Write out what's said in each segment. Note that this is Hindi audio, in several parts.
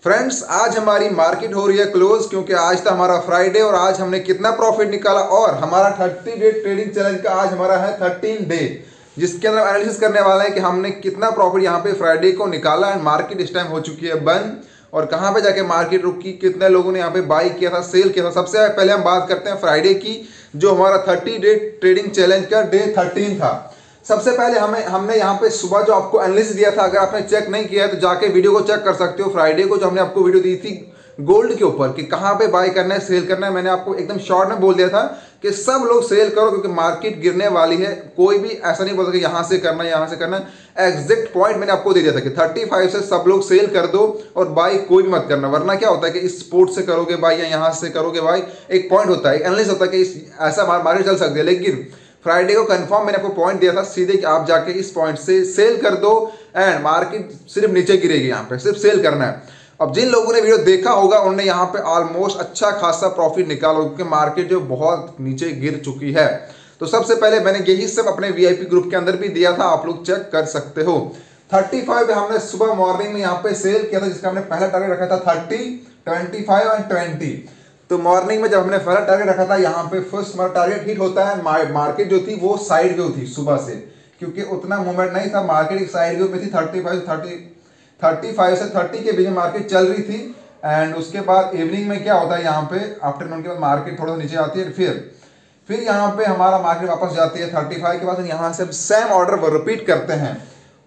फ्रेंड्स, आज हमारी मार्केट हो रही है क्लोज क्योंकि आज था हमारा फ्राइडे और आज हमने कितना प्रॉफिट निकाला और हमारा 30 डे ट्रेडिंग चैलेंज का आज हमारा है 13 डे, जिसके अंदर एनालिसिस करने वाला है कि हमने कितना प्रॉफिट यहाँ पे फ्राइडे को निकाला एंड मार्केट इस टाइम हो चुकी है बंद और कहाँ पे जाके मार्केट रुकी, कितने लोगों ने यहाँ पे बाई किया था, सेल किया था। सबसे पहले हम बात करते हैं फ्राइडे की, जो हमारा 30 डे ट्रेडिंग चैलेंज का डे 13 था। सबसे पहले हमने यहाँ पे सुबह जो आपको एनालिसिस दिया था, अगर आपने चेक नहीं किया है तो जाके वीडियो को चेक कर सकते हो। फ्राइडे को जो हमने आपको वीडियो दी थी गोल्ड के ऊपर कि कहाँ पे बाय करना है, सेल करना है, मैंने आपको एकदम शॉर्ट में बोल दिया था कि सब लोग सेल करो क्योंकि मार्केट गिरने वाली है। कोई भी ऐसा नहीं बोल सकता यहाँ से करना है, यहाँ से करना है। एग्जैक्ट पॉइंट मैंने आपको दे दिया था कि 35 से सब लोग सेल कर दो और बाय कोई भी मत करना, वरना क्या होता है कि इस स्पोर्ट से करोगे बाय या यहाँ से करोगे बाय, एक पॉइंट होता है, एनालिसिस होता है कि ऐसा मार्केट चल सकती है। लेकिन फ्राइडे को कंफर्म मैंने आपको पॉइंट दिया था सीधे कि आप जाके इस पॉइंट से सेल कर दो एंड मार्केट सिर्फ नीचे गिरेगी, यहाँ पे सिर्फ सेल करना है। अब जिन लोगों ने वीडियो देखा होगा उन्होंने यहाँ पे ऑलमोस्ट अच्छा खासा प्रॉफिट निकाला क्योंकि मार्केट जो बहुत नीचे गिर चुकी है। तो सबसे पहले मैंने यही सब अपने वीआईपी ग्रुप के अंदर भी दिया था, आप लोग चेक कर सकते हो। 35 पे हमने सुबह मॉर्निंग में यहाँ पे सेल किया था, जिसका हमने पहला टारगेट रखा था 30, 25 एंड 20। तो मॉर्निंग में जब हमने पहला टारगेट रखा था, यहाँ पे फर्स्ट हमारा टारगेट हिट होता है। मार्केट जो थी वो साइड व्यू थी सुबह से, क्योंकि उतना मूवमेंट नहीं था, मार्केट एक साइड व्यू में थी। 35 से 30 के बीच में मार्केट चल रही थी एंड उसके बाद इवनिंग में क्या होता है, यहाँ पे आफ्टरनून के बाद मार्केट थोड़ा नीचे आती है, फिर यहाँ पे हमारा मार्केट वापस जाती है 35 के बाद। यहाँ से सेम ऑर्डर रिपीट करते हैं।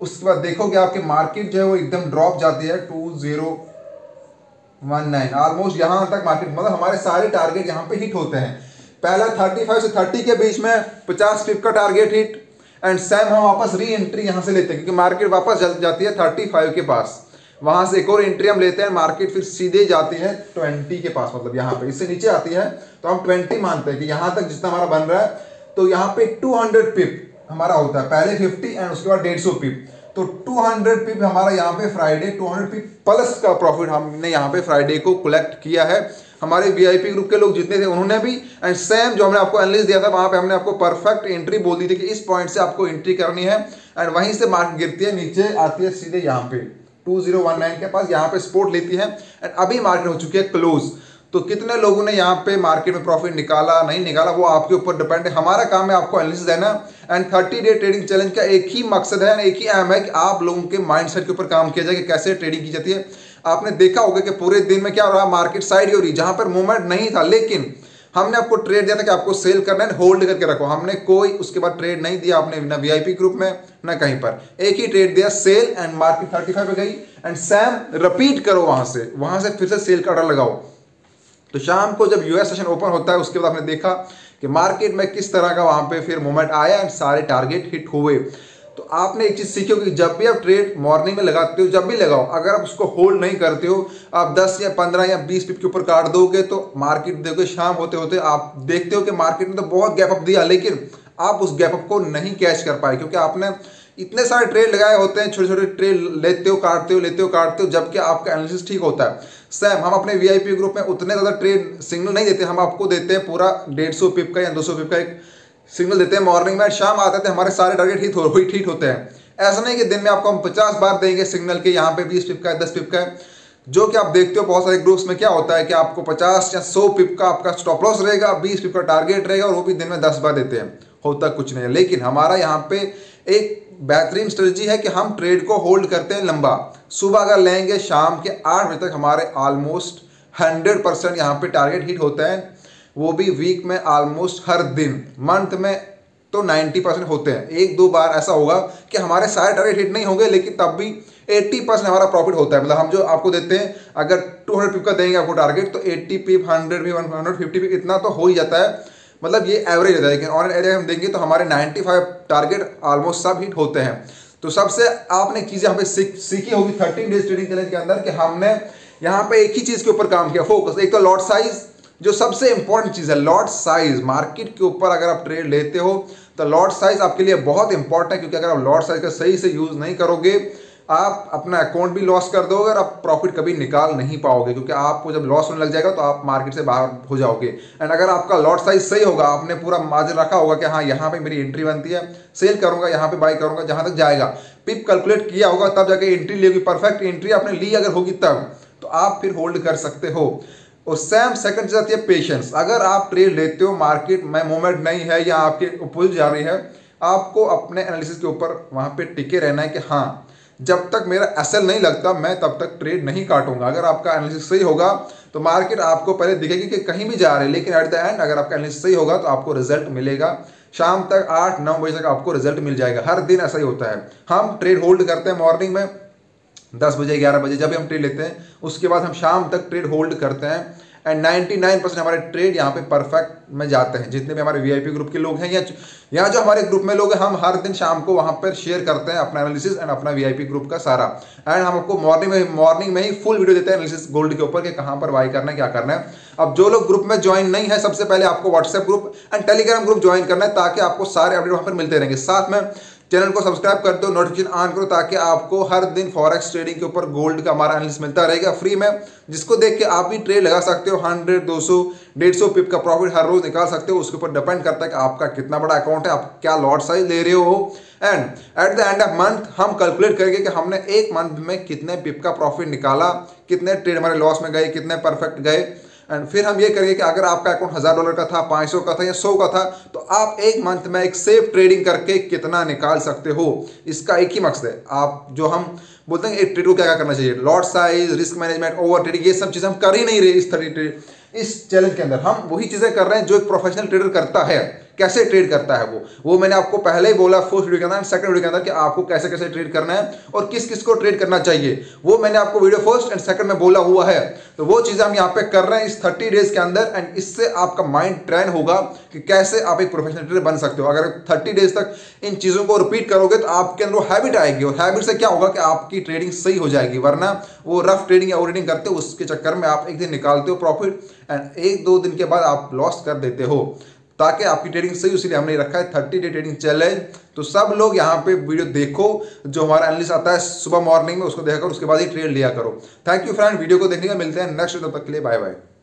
उसके बाद देखोगे आपके मार्केट जो है वो एकदम ड्रॉप जाती है 2019 ऑलमोस्ट यहाँ तक मार्केट, मतलब हमारे सारे टारगेट यहाँ पे हिट होते हैं। पहला 35 से 30 के बीच में 50 पिप का टारगेट हिट एंड सेम हम वापस री एंट्री यहाँ से लेते हैं क्योंकि मार्केट वापस जाती है 35 के पास। वहाँ से एक और एंट्री हम लेते हैं, मार्केट फिर सीधे जाती है 20 के पास, मतलब यहाँ पे इससे नीचे आती है तो हम 20 मानते हैं कि यहाँ तक जितना हमारा बन रहा है। तो यहाँ पे 200 पिप हमारा होता है, पहले 50 एंड उसके बाद 150 पिप। तो 200 पिप हमारा यहाँ पे फ्राइडे 200 पिप प्लस का प्रॉफिट हमने यहाँ पे फ्राइडे को कलेक्ट किया है। हमारे वीआईपी ग्रुप के लोग जितने थे उन्होंने भी, एंड सेम जो हमने आपको एनालिसिस दिया था वहाँ पे हमने आपको परफेक्ट एंट्री बोल दी थी कि इस पॉइंट से आपको एंट्री करनी है एंड वहीं से मार्केट गिरती है, नीचे आती है सीधे यहाँ पे 2019 के पास, यहाँ पे सपोर्ट लेती है एंड अभी मार्केट हो चुकी है क्लोज। तो कितने लोगों ने यहाँ पे मार्केट में प्रॉफिट निकाला नहीं निकाला वो आपके ऊपर डिपेंड है। हमारा काम है आपको एनालिसिस देना एंड 30 डे ट्रेडिंग चैलेंज का एक ही मकसद है, एक ही एम है कि आप लोगों के माइंडसेट के ऊपर काम किया जाए कि कैसे ट्रेडिंग की जाती है। आपने देखा होगा कि पूरे दिन में क्या हो रहा, मार्केट साइड हो रही, जहां पर मूवमेंट नहीं था, लेकिन हमने आपको ट्रेड दिया था कि आपको सेल करना है, होल्ड करके रखो। हमने कोई उसके बाद ट्रेड नहीं दिया आपने, ना वीआईपी ग्रुप में ना कहीं पर, एक ही ट्रेड दिया सेल एंड मार्केट 35 पे गई एंड सेम रिपीट करो, वहां से फिर से सेल का ऑर्डर लगाओ। तो शाम को जब यूएस सेशन ओपन होता है उसके बाद आपने देखा कि मार्केट में किस तरह का वहां पे फिर मूवमेंट आया एंड सारे टारगेट हिट हुए। तो आपने एक चीज सीखी होगी, जब भी आप ट्रेड मॉर्निंग में लगाते हो, जब भी लगाओ, अगर आप उसको होल्ड नहीं करते हो, आप 10 या 15 या 20 पिप के ऊपर काट दोगे तो मार्केट देखोगे शाम होते होते आप देखते हो कि मार्केट ने तो बहुत गैप अप दिया, लेकिन आप उस गैप अप को नहीं कैच कर पाए क्योंकि आपने इतने सारे ट्रेड लगाए होते हैं, छोटे छोटे ट्रेड लेते हो काटते हो, लेते हो काटते हो, जबकि आपका एनालिसिस ठीक होता है। सेम हम अपने वीआईपी ग्रुप में उतने ज़्यादा ट्रेड सिग्नल नहीं देते, हम आपको देते हैं पूरा 150 पिप का या 200 पिप का एक सिग्नल देते हैं मॉर्निंग में, शाम आते थे हमारे सारे टारगेट हिट होते हैं। ऐसा नहीं कि दिन में आपको हम 50 बार देंगे सिग्नल के यहाँ पे 20 पिप का है, 10 पिप का है, जो कि आप देखते हो बहुत सारे ग्रुप्स में क्या होता है कि आपको 50 या 100 पिप का आपका स्टॉप लॉस रहेगा, 20 पिप का टारगेट रहेगा और वो भी दिन में 10 बार देते हैं, होता कुछ नहीं है। लेकिन हमारा यहाँ पे एक बेहतरीन स्ट्रेटजी है कि हम ट्रेड को होल्ड करते हैं लंबा। सुबह अगर लेंगे शाम के 8 बजे तक हमारे ऑलमोस्ट 100% यहाँ पे टारगेट हिट होता है, वो भी वीक में ऑलमोस्ट हर दिन, मंथ में तो 90% होते हैं। एक दो बार ऐसा होगा कि हमारे सारे टारगेट हिट नहीं होंगे लेकिन तब भी 80% हमारा प्रॉफिट होता है। मतलब हम जो आपको देते हैं, अगर 200 पिप का देंगे आपको टारगेट तो 80 पिप, 100 पिप, 150 पिप इतना तो हो ही जाता है, मतलब ये एवरेज होता है। लेकिन ऑन एवरेज हम देंगे तो हमारे 95 टारगेट ऑलमोस्ट सब हिट होते हैं। तो सबसे आपने चीज़ यहाँ पे सीखी होगी 13 डेज ट्रेडिंग चैलेंज के अंदर कि हमने यहाँ पे एक ही चीज़ के ऊपर काम किया, फोकस। एक तो लॉट साइज, जो सबसे इंपॉर्टेंट चीज़ है लॉट साइज। मार्केट के ऊपर अगर आप ट्रेड लेते हो तो लॉट साइज आपके लिए बहुत इंपॉर्टेंट है, क्योंकि अगर आप लॉट साइज का सही से यूज़ नहीं करोगे आप अपना अकाउंट भी लॉस कर दोगे और आप प्रॉफिट कभी निकाल नहीं पाओगे, क्योंकि आपको जब लॉस होने लग जाएगा तो आप मार्केट से बाहर हो जाओगे। एंड अगर आपका लॉट साइज सही होगा, आपने पूरा मार्जिन रखा होगा कि हाँ यहाँ पे मेरी एंट्री बनती है, सेल करूंगा, यहाँ पे बाई करूंगा, जहाँ तक जाएगा पिप कैलकुलेट किया होगा, तब जाके एंट्री ली होगी, परफेक्ट एंट्री आपने ली अगर होगी तब तो आप फिर होल्ड कर सकते हो। और सेम सेकंड चीज आती है पेशेंस। अगर आप ट्रेड लेते हो, मार्केट में मूवमेंट नहीं है या आपके अपोजिट जा रही है, आपको अपने एनालिसिस के ऊपर वहां पे टिके रहना है कि हाँ जब तक मेरा एसएल नहीं लगता मैं तब तक ट्रेड नहीं काटूंगा। अगर आपका एनालिसिस सही होगा तो मार्केट आपको पहले दिखेगी कि कहीं भी जा रहे हैं, लेकिन एट द एंड अगर आपका एनालिसिस सही होगा तो आपको रिजल्ट मिलेगा। शाम तक 8-9 बजे तक आपको रिजल्ट मिल जाएगा। हर दिन ऐसा ही होता है। हम ट्रेड होल्ड करते हैं मॉर्निंग में 10 बजे 11 बजे जब भी हम ट्रेड लेते हैं, उसके बाद हम शाम तक ट्रेड होल्ड करते हैं एंड 99% हमारे ट्रेड यहाँ पे परफेक्ट में जाते हैं। जितने भी हमारे वीआईपी ग्रुप के लोग हैं या यहाँ जो हमारे ग्रुप में लोग हैं, हम हर दिन शाम को वहाँ पर शेयर करते हैं अपना एनालिसिस एंड अपना वीआईपी ग्रुप का सारा। एंड हम आपको मॉर्निंग में ही फुल वीडियो देते हैं एनालिसिस गोल्ड के ऊपर कि कहाँ पर बाई करना है, क्या करना है। अब जो लोग ग्रुप में ज्वाइन नहीं है, सबसे पहले आपको WhatsApp group and Telegram group join करना है ताकि आपको सारे अपडेट वहाँ पर मिलते रहेंगे। साथ में चैनल को सब्सक्राइब कर दो, नोटिफिकेशन ऑन करो ताकि आपको हर दिन फॉरेक्स ट्रेडिंग के ऊपर गोल्ड का हमारा एनालिसिस मिलता रहेगा फ्री में, जिसको देख के आप भी ट्रेड लगा सकते हो। 100, 200, 150 पिप का प्रॉफिट हर रोज निकाल सकते हो। उसके ऊपर डिपेंड करता है कि आपका कितना बड़ा अकाउंट है, आप क्या लॉट साइज ले रहे हो। And at the end of month हम कैलकुलेट करेंगे कि हमने एक मंथ में कितने पिप का प्रॉफिट निकाला, कितने ट्रेड हमारे लॉस में गए, कितने परफेक्ट गए। एंड फिर हम ये करेंगे कि अगर आपका अकाउंट $1000 का था, 500 का था या 100 का था, तो आप एक मंथ में एक सेफ ट्रेडिंग करके कितना निकाल सकते हो। इसका एक ही मकसद है। आप जो हम बोलते हैं एक ट्रेड को क्या क्या करना चाहिए, lot size, risk management, over trading, ये सब चीजें हम कर ही नहीं रहे इस चैलेंज के अंदर। हम वही चीजें कर रहे हैं जो एक प्रोफेशनल ट्रेडर करता है। कैसे ट्रेड करता है वो मैंने आपको पहले ही बोला फर्स्ट वीडियो के अंदर, सेकंड वीडियो के अंदर कि आपको कैसे कैसे ट्रेड करना है और किस किस को ट्रेड करना चाहिए, वो मैंने आपको वीडियो फर्स्ट एंड सेकंड में बोला हुआ है। तो वो चीजें हम यहाँ पे कर रहे हैं इस 30 डेज के अंदर एंड इससे आपका माइंड ट्रेन होगा कि कैसे आप एक प्रोफेशनल ट्रेडर बन सकते हो। अगर 30 डेज तक इन चीजों को रिपीट करोगे तो आपके अंदर वो हैबिट आएगी और हैबिट से क्या होगा कि आपकी ट्रेडिंग सही हो जाएगी। वरना वो रफ ट्रेडिंग या ओवर ट्रेडिंग करते हो, उसके चक्कर में आप एक दिन निकालते हो प्रॉफिट एंड 1-2 दिन के बाद आप लॉस कर देते हो। ताकि आपकी ट्रेडिंग सही, उसीलिए हमने रखा है 30 डे ट्रेडिंग चैलेंज। तो सब लोग यहाँ पे वीडियो देखो, जो हमारा एनालिसिस आता है सुबह मॉर्निंग में उसको देखा करो, उसके बाद ही ट्रेड लिया करो। थैंक यू फ्रेंड, वीडियो को देखने का मिलते हैं नेक्स्ट। तब तक के लिए बाय बाय।